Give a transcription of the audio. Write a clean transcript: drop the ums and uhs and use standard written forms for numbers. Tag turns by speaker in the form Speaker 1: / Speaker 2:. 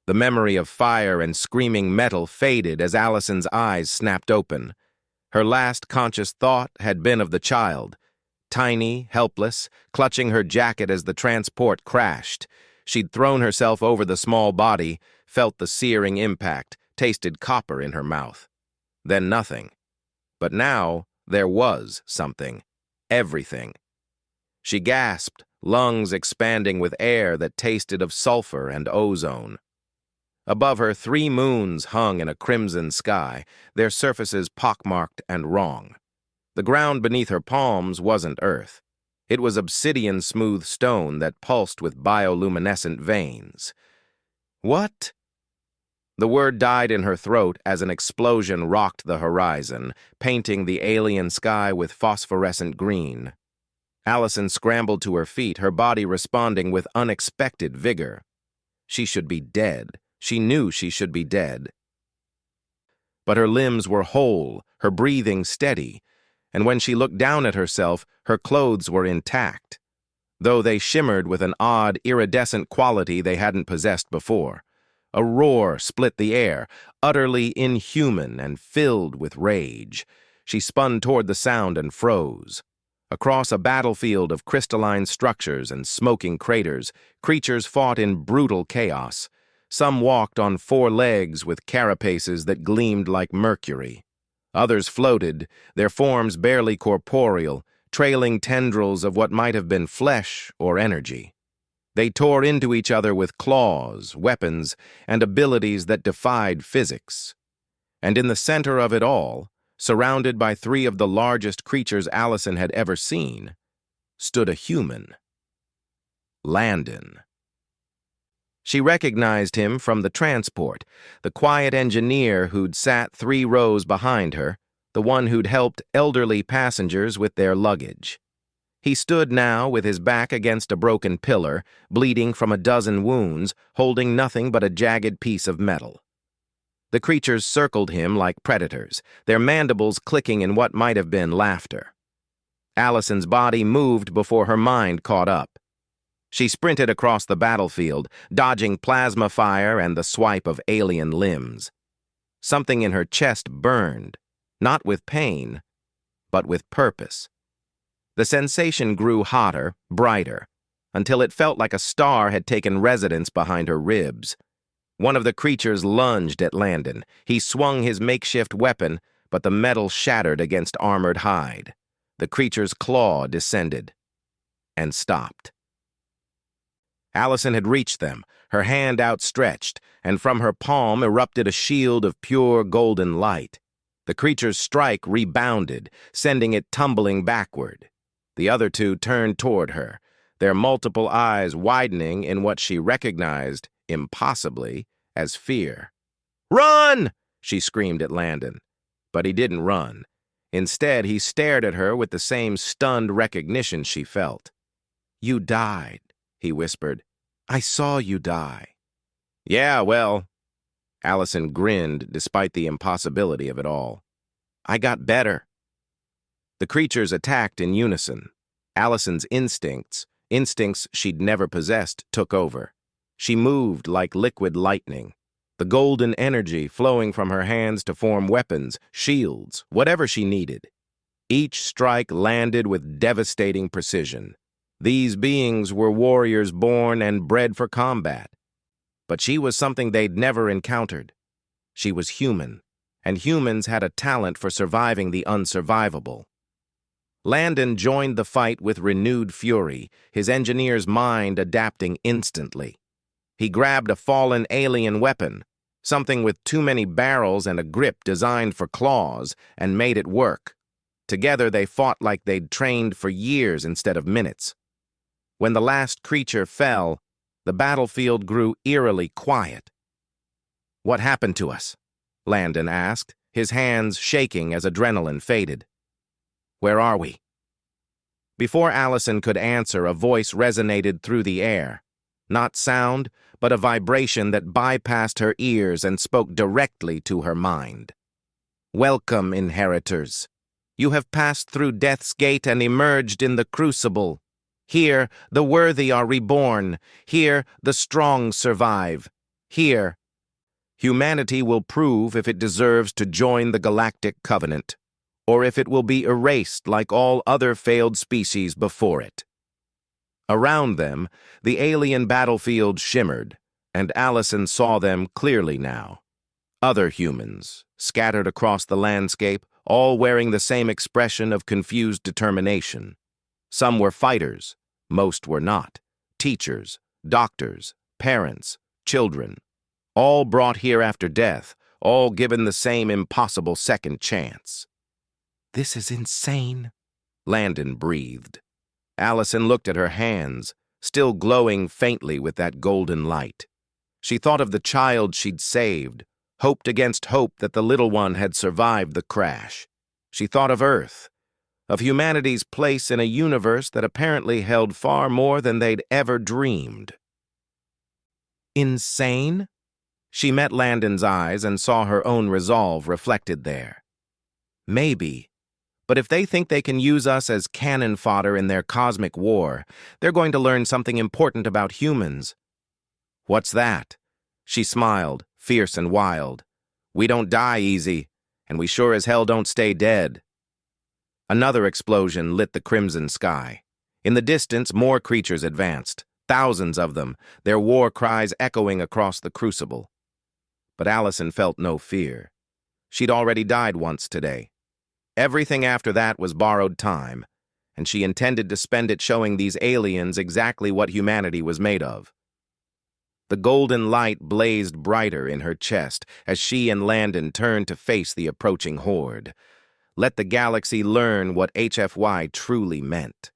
Speaker 1: The memory of fire and screaming metal faded as Allison's eyes snapped open. Her last conscious thought had been of the child. Tiny, helpless, clutching her jacket as the transport crashed. She'd thrown herself over the small body, felt the searing impact, tasted copper in her mouth. Then nothing. But now there was something. Everything. She gasped, lungs expanding with air that tasted of sulfur and ozone. Above her, 3 moons hung in a crimson sky, their surfaces pockmarked and wrong. The ground beneath her palms wasn't earth. It was obsidian-smooth stone that pulsed with bioluminescent veins. What? The word died in her throat as an explosion rocked the horizon, painting the alien sky with phosphorescent green. Allison scrambled to her feet, her body responding with unexpected vigor. She should be dead. She knew she should be dead. But her limbs were whole, her breathing steady, and when she looked down at herself, her clothes were intact, though they shimmered with an odd, iridescent quality they hadn't possessed before. A roar split the air, utterly inhuman and filled with rage. She spun toward the sound and froze. Across a battlefield of crystalline structures and smoking craters, creatures fought in brutal chaos. Some walked on 4 legs with carapaces that gleamed like mercury. Others floated, their forms barely corporeal, trailing tendrils of what might have been flesh or energy. They tore into each other with claws, weapons, and abilities that defied physics. And in the center of it all, surrounded by 3 of the largest creatures Allison had ever seen, stood a human. Landon. She recognized him from the transport, the quiet engineer who'd sat 3 rows behind her, the one who'd helped elderly passengers with their luggage. He stood now with his back against a broken pillar, bleeding from a dozen wounds, holding nothing but a jagged piece of metal. The creatures circled him like predators, their mandibles clicking in what might have been laughter. Allison's body moved before her mind caught up. She sprinted across the battlefield, dodging plasma fire and the swipe of alien limbs. Something in her chest burned, not with pain, but with purpose. The sensation grew hotter, brighter, until it felt like a star had taken residence behind her ribs. One of the creatures lunged at Landon. He swung his makeshift weapon, but the metal shattered against armored hide. The creature's claw descended and stopped. Allison had reached them, her hand outstretched, and from her palm erupted a shield of pure golden light. The creature's strike rebounded, sending it tumbling backward. The other 2 turned toward her, their multiple eyes widening in what she recognized, impossibly, as fear. "Run!" she screamed at Landon. But he didn't run. Instead, he stared at her with the same stunned recognition she felt. "You died," he whispered. "I saw you die." "Yeah, well," Allison grinned despite the impossibility of it all. "I got better." The creatures attacked in unison. Allison's instincts she'd never possessed, took over. She moved like liquid lightning, the golden energy flowing from her hands to form weapons, shields, whatever she needed. Each strike landed with devastating precision. These beings were warriors born and bred for combat. But she was something they'd never encountered. She was human, and humans had a talent for surviving the unsurvivable. Landon joined the fight with renewed fury, his engineer's mind adapting instantly. He grabbed a fallen alien weapon, something with too many barrels and a grip designed for claws, and made it work. Together they fought like they'd trained for years instead of minutes. When the last creature fell, the battlefield grew eerily quiet. "What happened to us?" Landon asked, his hands shaking as adrenaline faded. "Where are we?" Before Allison could answer, a voice resonated through the air. Not sound, but a vibration that bypassed her ears and spoke directly to her mind. "Welcome, inheritors. You have passed through Death's Gate and emerged in the Crucible. Here, the worthy are reborn. Here, the strong survive. Here, humanity will prove if it deserves to join the Galactic Covenant, or if it will be erased like all other failed species before it. Around them, the alien battlefield shimmered, and Allison saw them clearly now. Other humans, scattered across the landscape, all wearing the same expression of confused determination. Some were fighters, most were not. Teachers, doctors, parents, children. All brought here after death, all given the same impossible second chance. "This is insane," Landon breathed. Allison looked at her hands, still glowing faintly with that golden light. She thought of the child she'd saved, hoped against hope that the little one had survived the crash. She thought of Earth, of humanity's place in a universe that apparently held far more than they'd ever dreamed. Insane? She met Landon's eyes and saw her own resolve reflected there. Maybe. But if they think they can use us as cannon fodder in their cosmic war, they're going to learn something important about humans. What's that? She smiled, fierce and wild. We don't die easy, and we sure as hell don't stay dead. Another explosion lit the crimson sky. In the distance, more creatures advanced, thousands of them, their war cries echoing across the crucible. But Allison felt no fear. She'd already died once today. Everything after that was borrowed time, and she intended to spend it showing these aliens exactly what humanity was made of. The golden light blazed brighter in her chest as she and Landon turned to face the approaching horde. Let the galaxy learn what HFY truly meant.